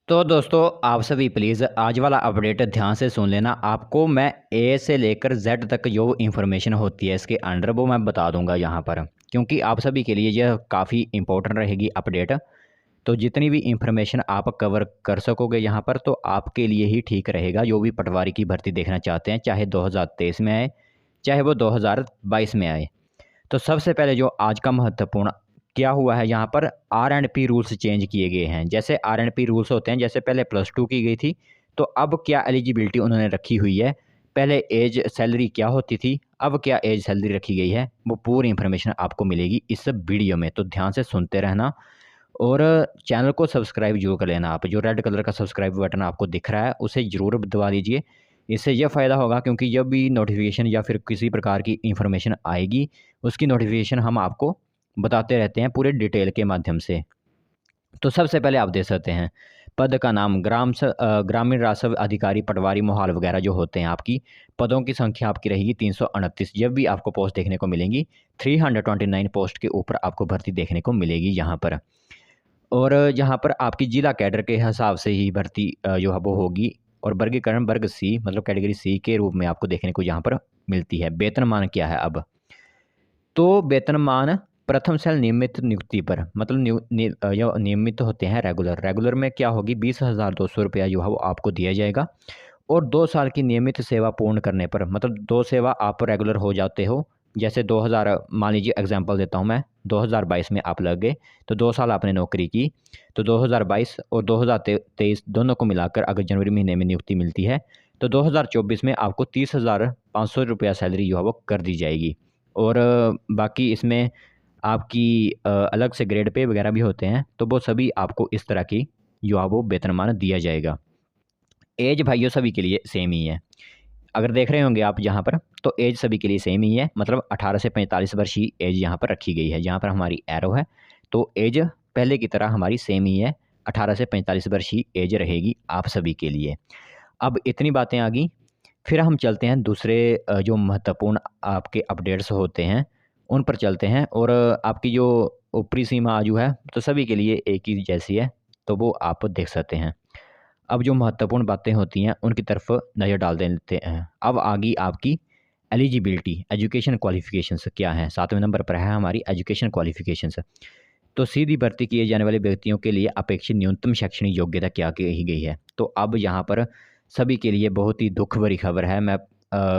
तो दोस्तों आप सभी प्लीज़ आज वाला अपडेट ध्यान से सुन लेना। आपको मैं ए से लेकर जेड तक जो इन्फॉर्मेशन होती है इसके अंडर वो मैं बता दूंगा यहाँ पर, क्योंकि आप सभी के लिए यह काफ़ी इंपॉर्टेंट रहेगी अपडेट। तो जितनी भी इंफॉर्मेशन आप कवर कर सकोगे यहाँ पर तो आपके लिए ही ठीक रहेगा। जो भी पटवारी की भर्ती देखना चाहते हैं, चाहे 2023 में आए चाहे वो 2022 में आए। तो सबसे पहले जो आज का महत्वपूर्ण क्या हुआ है यहाँ पर, R and P rules change किए गए हैं। जैसे आर एंड पी रूल्स होते हैं, जैसे पहले +2 की गई थी, तो अब क्या एलिजिबिलिटी उन्होंने रखी हुई है। पहले एज सैलरी क्या होती थी, अब क्या एज सैलरी रखी गई है, वो पूरी इन्फॉर्मेशन आपको मिलेगी इस वीडियो में। तो ध्यान से सुनते रहना और चैनल को सब्सक्राइब जरूर कर लेना। आप जो रेड कलर का सब्सक्राइब बटन आपको दिख रहा है उसे ज़रूर दबा दीजिए। इससे यह फ़ायदा होगा क्योंकि जब भी नोटिफिकेशन या फिर किसी प्रकार की इन्फॉर्मेशन आएगी उसकी नोटिफिकेशन हम आपको बताते रहते हैं पूरे डिटेल के माध्यम से। तो सबसे पहले आप देख सकते हैं पद का नाम ग्रामीण राजस्व अधिकारी, पटवारी, मोहाल वगैरह जो होते हैं आपकी पदों की संख्या आपकी रहेगी 329। जब भी आपको पोस्ट देखने को मिलेंगी 329 पोस्ट के ऊपर आपको भर्ती देखने को मिलेगी यहाँ पर। और यहाँ पर आपकी जिला कैडर के हिसाब से ही भर्ती जो है वो होगी। और वर्गीकरण वर्ग सी मतलब कैटेगरी सी के रूप में आपको देखने को यहाँ पर मिलती है। वेतनमान क्या है अब, तो वेतनमान प्रथम सेल नियमित नियुक्ति पर मतलब जो नियमित होते हैं रेगुलर रेगुलर में क्या होगी 20,200 रुपया जो है वो आपको दिया जाएगा। और 2 साल की नियमित सेवा पूर्ण करने पर मतलब 2 सेवा आप रेगुलर हो जाते हो। जैसे 2000 मान लीजिए एग्जांपल देता हूँ मैं, 2022 में आप लग गए तो 2 साल आपने नौकरी की, तो 2022 और 2023 दोनों को मिलाकर अगर जनवरी महीने में नियुक्ति मिलती है तो 2024 में आपको 30,500 रुपया सैलरी जो है वो कर दी जाएगी। और बाकी इसमें आपकी अलग से ग्रेड पे वगैरह भी होते हैं, तो वो सभी आपको इस तरह की जो है वो वेतनमान दिया जाएगा। एज भाइयों सभी के लिए सेम ही है। अगर देख रहे होंगे आप यहाँ पर, तो एज सभी के लिए सेम ही है, मतलब 18 से 45 वर्ष ही एज यहाँ पर रखी गई है। जहाँ पर हमारी एरो है तो एज पहले की तरह हमारी सेम ही है, 18 से 45 वर्ष ही एज रहेगी आप सभी के लिए। अब इतनी बातें आ गई, फिर हम चलते हैं दूसरे जो महत्वपूर्ण आपके अपडेट्स होते हैं उन पर चलते हैं। और आपकी जो ऊपरी सीमा आयु है तो सभी के लिए एक ही जैसी है, तो वो आप देख सकते हैं। अब जो महत्वपूर्ण बातें होती हैं उनकी तरफ नज़र डाल देते हैं। अब आ गई आपकी एलिजिबिलिटी, एजुकेशन क्वालिफिकेशंस क्या हैं। 7वें नंबर पर है हमारी एजुकेशन क्वालिफिकेशंस। तो सीधी भर्ती किए जाने वाले व्यक्तियों के लिए अपेक्षित न्यूनतम शैक्षणिक योग्यता क्या कही गई है। तो अब यहाँ पर सभी के लिए बहुत ही दुख भरी खबर है। मैं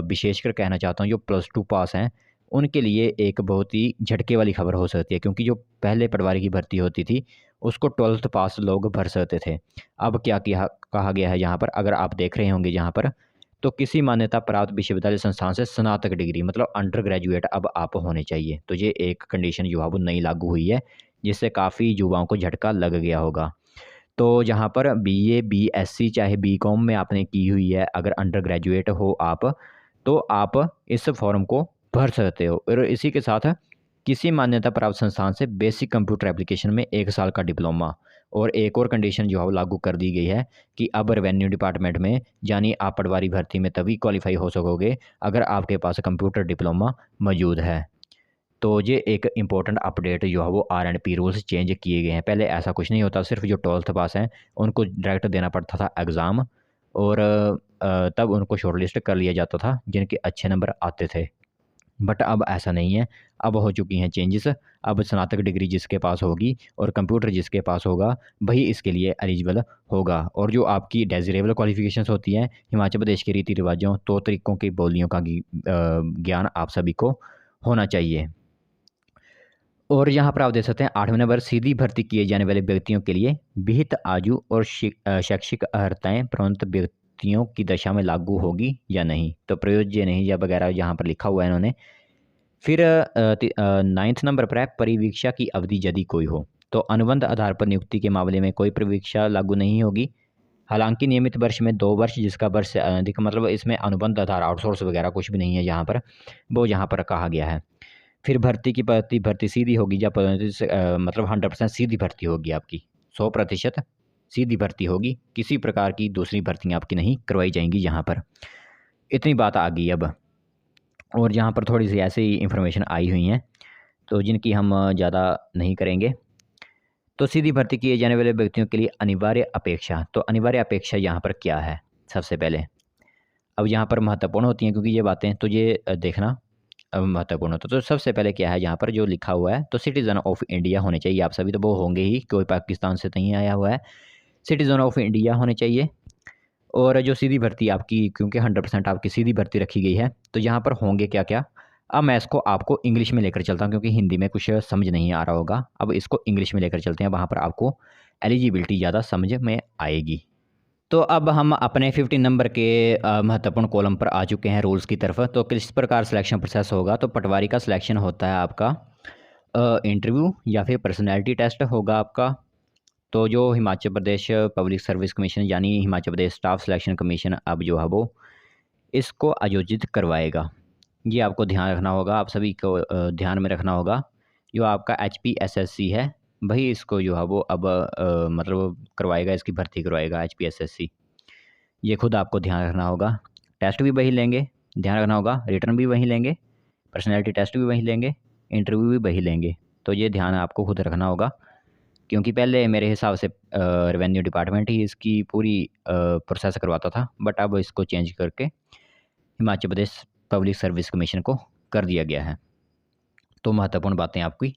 विशेषकर कहना चाहता हूँ जो +2 पास हैं उनके लिए एक बहुत ही झटके वाली खबर हो सकती है, क्योंकि जो पहले पटवारी की भर्ती होती थी उसको 12th पास लोग भर सकते थे। अब क्या किया कहा गया है यहाँ पर, अगर आप देख रहे होंगे यहाँ पर, तो किसी मान्यता प्राप्त विश्वविद्यालय संस्थान से स्नातक डिग्री मतलब अंडर ग्रेजुएट अब आप होने चाहिए। तो ये एक कंडीशन जो है वो नई लागू हुई है, जिससे काफ़ी युवाओं को झटका लग गया होगा। तो जहाँ पर बीए, बीएससी चाहे बीकॉम में आपने की हुई है, अगर अंडर ग्रेजुएट हो आप, तो आप इस फॉर्म को भर सकते हो। और इसी के साथ किसी मान्यता प्राप्त संस्थान से बेसिक कंप्यूटर एप्लीकेशन में 1 साल का डिप्लोमा। और एक और कंडीशन जो है वो लागू कर दी गई है कि अब रेवेन्यू डिपार्टमेंट में यानी आप पटवारी भर्ती में तभी क्वालिफाई हो सकोगे अगर आपके पास कंप्यूटर डिप्लोमा मौजूद है। तो ये एक इम्पोर्टेंट अपडेट जो है वो R and P rules change किए गए हैं। पहले ऐसा कुछ नहीं होता, सिर्फ जो 12th पास हैं उनको डायरेक्ट देना पड़ता था एग्ज़ाम, और तब उनको शॉर्टलिस्ट कर लिया जाता था जिनके अच्छे नंबर आते थे। बट अब ऐसा नहीं है, अब हो चुकी हैं चेंजेस। अब स्नातक डिग्री जिसके पास होगी और कंप्यूटर जिसके पास होगा वही इसके लिए एलिजिबल होगा। और जो आपकी डेजिरेबल क्वालिफिकेशंस होती हैं, हिमाचल प्रदेश के रीति रिवाजों, तौर तरीक़ों की बोलियों का ज्ञान आप सभी को होना चाहिए। और यहाँ पर आप देख सकते हैं 8वें नंबर, सीधी भर्ती किए जाने वाले व्यक्तियों के लिए विहित आयु और शैक्षिक अर्हताएँ प्रवंत व्यक्तियों की दशा में लागू होगी या नहीं। तो प्रयोज्य नहीं या वगैरह यहाँ पर लिखा हुआ है इन्होंने। फिर 9th नंबर पर है परिवीक्षा की अवधि यदि कोई हो, तो अनुबंध आधार पर नियुक्ति के मामले में कोई परिवीक्षा लागू नहीं होगी। हालांकि नियमित वर्ष में 2 वर्ष जिसका वर्ष से अधिक, मतलब इसमें अनुबंध आधार आउटसोर्स वगैरह कुछ भी नहीं है यहाँ पर, वो यहाँ पर कहा गया है। फिर भर्ती की भर्ती सीधी होगी या पदोन्नति से मतलब 100% सीधी भर्ती होगी आपकी, 100% सीधी भर्ती होगी। किसी प्रकार की दूसरी भर्तियाँ आपकी नहीं करवाई जाएंगी यहाँ पर। इतनी बात आ गई अब। और यहाँ पर थोड़ी सी ऐसी इंफॉर्मेशन आई हुई हैं तो जिनकी हम ज़्यादा नहीं करेंगे। तो सीधी भर्ती किए जाने वाले व्यक्तियों के लिए अनिवार्य अपेक्षा, तो अनिवार्य अपेक्षा यहाँ पर क्या है सबसे पहले, अब यहाँ पर महत्वपूर्ण होती हैं क्योंकि ये बातें, तो ये देखना अब महत्वपूर्ण होता है। तो सबसे पहले क्या है यहाँ पर जो लिखा हुआ है, तो सिटीज़न ऑफ इंडिया होने चाहिए आप सभी, तो वो होंगे ही, कोई पाकिस्तान से नहीं आया हुआ है, सिटीज़न ऑफ इंडिया होने चाहिए। और जो सीधी भर्ती आपकी, क्योंकि 100% आपकी सीधी भर्ती रखी गई है, तो यहाँ पर होंगे क्या-क्या। अब मैं इसको आपको इंग्लिश में लेकर चलता हूँ क्योंकि हिंदी में कुछ समझ नहीं आ रहा होगा। अब इसको इंग्लिश में लेकर चलते हैं, वहाँ पर आपको एलिजिबिलिटी ज़्यादा समझ में आएगी। तो अब हम अपने 15 नंबर के महत्वपूर्ण कॉलम पर आ चुके हैं रूल्स की तरफ। तो किस प्रकार सिलेक्शन प्रोसेस होगा, तो पटवारी का सिलेक्शन होता है आपका इंटरव्यू या फिर पर्सनैलिटी टेस्ट होगा आपका। तो जो Himachal Pradesh public service commission यानी Himachal Pradesh staff selection commission अब जो है वो इसको आयोजित करवाएगा। ये आपको ध्यान रखना होगा, आप सभी को ध्यान में रखना होगा। जो आपका HPSSC है वही इसको जो है वो अब मतलब करवाएगा, इसकी भर्ती करवाएगा HPSSC। ये खुद आपको ध्यान रखना होगा। टेस्ट भी वही लेंगे, ध्यान रखना होगा, रिटर्न भी वही लेंगे, पर्सनैलिटी टेस्ट भी वही लेंगे, इंटरव्यू भी वही लेंगे। तो ये ध्यान आपको खुद रखना होगा क्योंकि पहले मेरे हिसाब से रेवेन्यू डिपार्टमेंट ही इसकी पूरी प्रोसेस करवाता था, बट अब इसको चेंज करके Himachal Pradesh public service commission को कर दिया गया है। तो महत्वपूर्ण बातें आपकी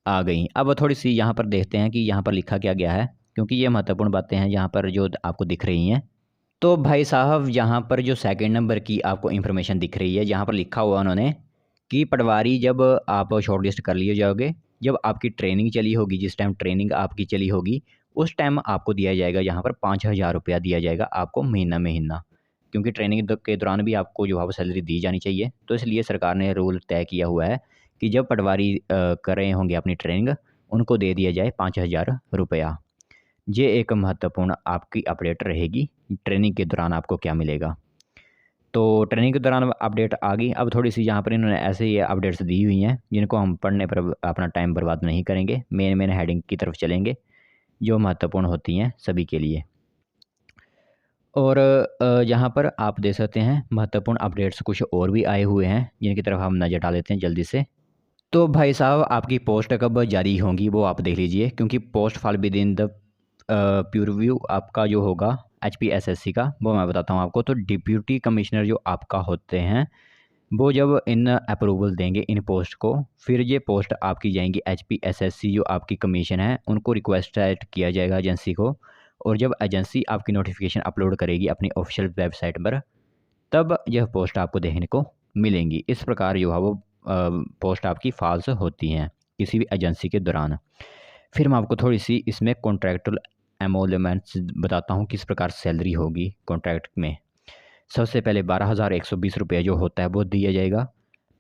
आ गई। अब थोड़ी सी यहाँ पर देखते हैं कि यहाँ पर लिखा क्या गया है, क्योंकि ये महत्वपूर्ण बातें हैं यहाँ पर जो आपको दिख रही हैं। तो भाई साहब यहाँ पर जो सेकंड नंबर की आपको इन्फॉर्मेशन दिख रही है, यहाँ पर लिखा हुआ उन्होंने कि पटवारी जब आप शॉर्टलिस्ट कर लिए जाओगे, जब आपकी ट्रेनिंग चली होगी, जिस टाइम ट्रेनिंग आपकी चली होगी उस टाइम आपको दिया जाएगा यहाँ पर 5,000 रुपया दिया जाएगा आपको महीना, क्योंकि ट्रेनिंग के दौरान भी आपको जो है वो सैलरी दी जानी चाहिए। तो इसलिए सरकार ने रूल तय किया हुआ है कि जब पटवारी कर रहे होंगे अपनी ट्रेनिंग, उनको दे दिया जाए 5,000 रुपया। ये एक महत्वपूर्ण आपकी अपडेट रहेगी, ट्रेनिंग के दौरान आपको क्या मिलेगा। तो ट्रेनिंग के दौरान अपडेट आ गई। अब थोड़ी सी यहाँ पर इन्होंने ऐसे ही अपडेट्स दी हुई हैं जिनको हम पढ़ने पर अपना टाइम बर्बाद नहीं करेंगे, मेन हेडिंग की तरफ चलेंगे जो महत्वपूर्ण होती हैं सभी के लिए। और यहाँ पर आप देख सकते हैं महत्वपूर्ण अपडेट्स कुछ और भी आए हुए हैं जिनकी तरफ हम नज़र डाल लेते हैं जल्दी से। तो भाई साहब आपकी पोस्ट कब जारी होंगी वो आप देख लीजिए, क्योंकि post fall within the purview आपका जो होगा HPSSC का वो मैं बताता हूँ आपको। तो डिप्यूटी कमिश्नर जो आपका होते हैं वो जब इन अप्रूवल देंगे इन पोस्ट को, फिर ये पोस्ट आपकी जाएंगी HPSSC जो आपकी कमीशन है उनको रिक्वेस्ट किया जाएगा एजेंसी को, और जब एजेंसी आपकी नोटिफिकेशन अपलोड करेगी अपनी ऑफिशियल वेबसाइट पर तब यह पोस्ट आपको देखने को मिलेंगी। इस प्रकार जो है वो पोस्ट आपकी फॉल्स होती हैं किसी भी एजेंसी के दौरान। फिर मैं आपको थोड़ी सी इसमें कॉन्ट्रैक्टुअल एमोलमेंट्स बताता हूँ किस प्रकार सैलरी होगी कॉन्ट्रैक्ट में। सबसे पहले 12,120 रुपये जो होता है वो दिया जाएगा,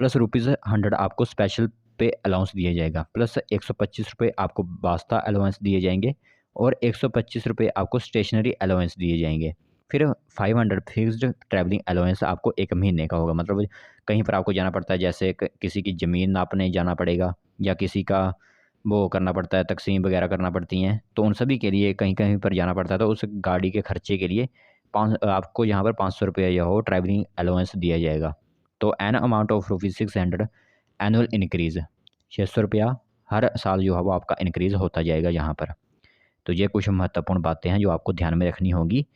प्लस ₹100 आपको स्पेशल पे अलाउंस दिया जाएगा, प्लस 125 रुपये आपको वास्ता अलाउंस दिए जाएंगे और 125 रुपये आपको स्टेशनरी अलाउंस दिए जाएंगे। फिर 500 फिक्स्ड ट्रैवलिंग अलाउंस आपको 1 महीने का होगा, मतलब कहीं पर आपको जाना पड़ता है, जैसे किसी की ज़मीन नापने जाना पड़ेगा या किसी का वो करना पड़ता है, तकसीम वगैरह करना पड़ती हैं, तो उन सभी के लिए कहीं कहीं पर जाना पड़ता है, तो उस गाड़ी के खर्चे के लिए आपको यहाँ पर 500 रुपये जो हो ट्रैवलिंग अलाउंस दिया जाएगा। तो an amount of ₹600 annual increase, 600 रुपया हर साल जो है वो आपका इंक्रीज़ होता जाएगा यहाँ पर। तो ये कुछ महत्वपूर्ण बातें हैं जो आपको ध्यान में रखनी होगी।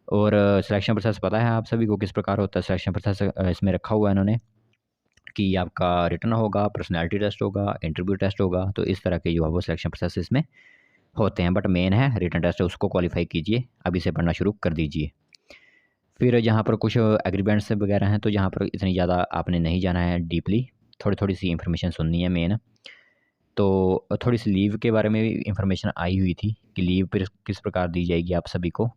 और सिलेक्शन प्रोसेस पता है आप सभी को किस प्रकार होता है सिलेक्शन प्रोसेस, इसमें रखा हुआ है इन्होंने कि आपका रिटर्न होगा, पर्सनैलिटी टेस्ट होगा, इंटरव्यू टेस्ट होगा। तो इस तरह के जो है वो सिलेक्शन प्रोसेस इसमें होते हैं, बट मेन है रिटन टेस्ट, उसको क्वालिफाई कीजिए, अभी से पढ़ना शुरू कर दीजिए। फिर जहाँ पर कुछ एग्रीमेंट्स वगैरह हैं तो यहाँ पर इतनी ज़्यादा आपने नहीं जाना है डीपली, थोड़ी थोड़ी सी इन्फॉर्मेशन सुननी है मेन। तो थोड़ी सी लीव के बारे में भी इन्फॉर्मेशन आई हुई थी कि लीव फिर किस प्रकार दी जाएगी आप सभी को।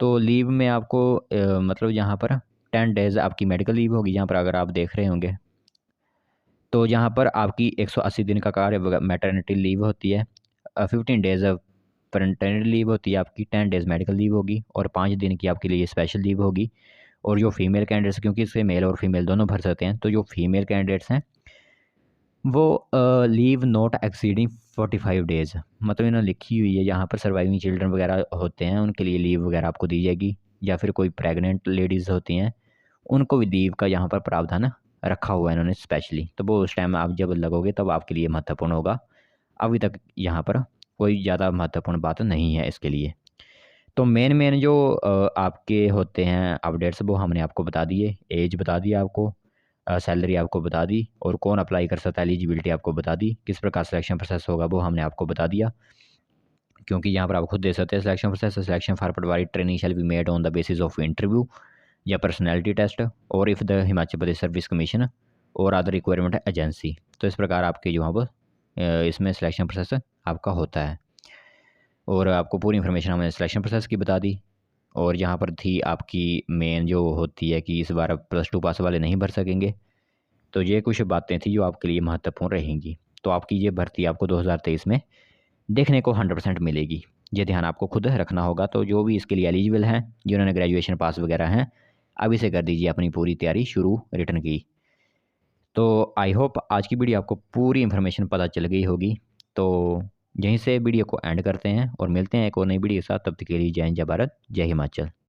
तो लीव में आपको मतलब यहाँ पर 10 डेज़ आपकी मेडिकल लीव होगी, यहाँ पर अगर आप देख रहे होंगे तो यहाँ पर आपकी 180 दिन का कार्य मैटरनिटी लीव होती है, 15 डेज़ पैरेंटल लीव होती है आपकी, 10 डेज़ मेडिकल लीव होगी और 5 दिन की आपके लिए स्पेशल लीव होगी। और जो फीमेल कैंडिडेट्स, क्योंकि इससे मेल और फीमेल दोनों भर सकते हैं, तो जो फीमेल कैंडिडेट्स हैं वो लीव नॉट एक्सीडिंग 45 डेज़, मतलब इन्होंने लिखी हुई है यहाँ पर सर्वाइविंग चिल्ड्रन वगैरह होते हैं उनके लिए लीव वगैरह आपको दी जाएगी, या फिर कोई प्रेग्नेंट लेडीज़ होती हैं उनको भी लीव का यहाँ पर प्रावधान रखा हुआ है इन्होंने स्पेशली। तो वो उस टाइम आप जब लगोगे तब आपके लिए महत्वपूर्ण होगा, अभी तक यहाँ पर कोई ज़्यादा महत्वपूर्ण बात नहीं है इसके लिए। तो मेन जो आपके होते हैं अपडेट्स वो हमने आपको बता दिए, एज बता दिया आपको, सैलरी आपको बता दी, और कौन अप्लाई कर सकता है एलिजिबिलिटी आपको बता दी, किस प्रकार सिलेक्शन प्रोसेस होगा वो हमने आपको बता दिया। क्योंकि यहाँ पर आप खुद दे सकते हैं selection process, selection for Patwari training shall be made on the basis of interview या पर्सनैलिटी टेस्ट और if the Himachal Pradesh service commission और अदर रिक्वायरमेंट एजेंसी। तो इस प्रकार आपके जो वहाँ पर इसमें सिलेक्शन प्रोसेस आपका होता है। और आपको पूरी इन्फॉर्मेशन हमने सिलेक्शन प्रोसेस की बता दी। और यहाँ पर थी आपकी मेन जो होती है कि इस बार आप +2 पास वाले नहीं भर सकेंगे। तो ये कुछ बातें थी जो आपके लिए महत्वपूर्ण रहेंगी। तो आपकी ये भर्ती आपको 2023 में देखने को 100% मिलेगी। ये ध्यान आपको खुद रखना होगा। तो जो भी इसके लिए एलिजिबल हैं, जिन्होंने ग्रेजुएशन पास वगैरह हैं, अभी से कर दीजिए अपनी पूरी तैयारी शुरू रिटर्न की। तो आई होप आज की वीडियो आपको पूरी इन्फॉर्मेशन पता चल गई होगी। तो यहीं से वीडियो को एंड करते हैं और मिलते हैं एक और नई वीडियो के साथ। तब तक के लिए जय हिंद, जय भारत, जय हिमाचल।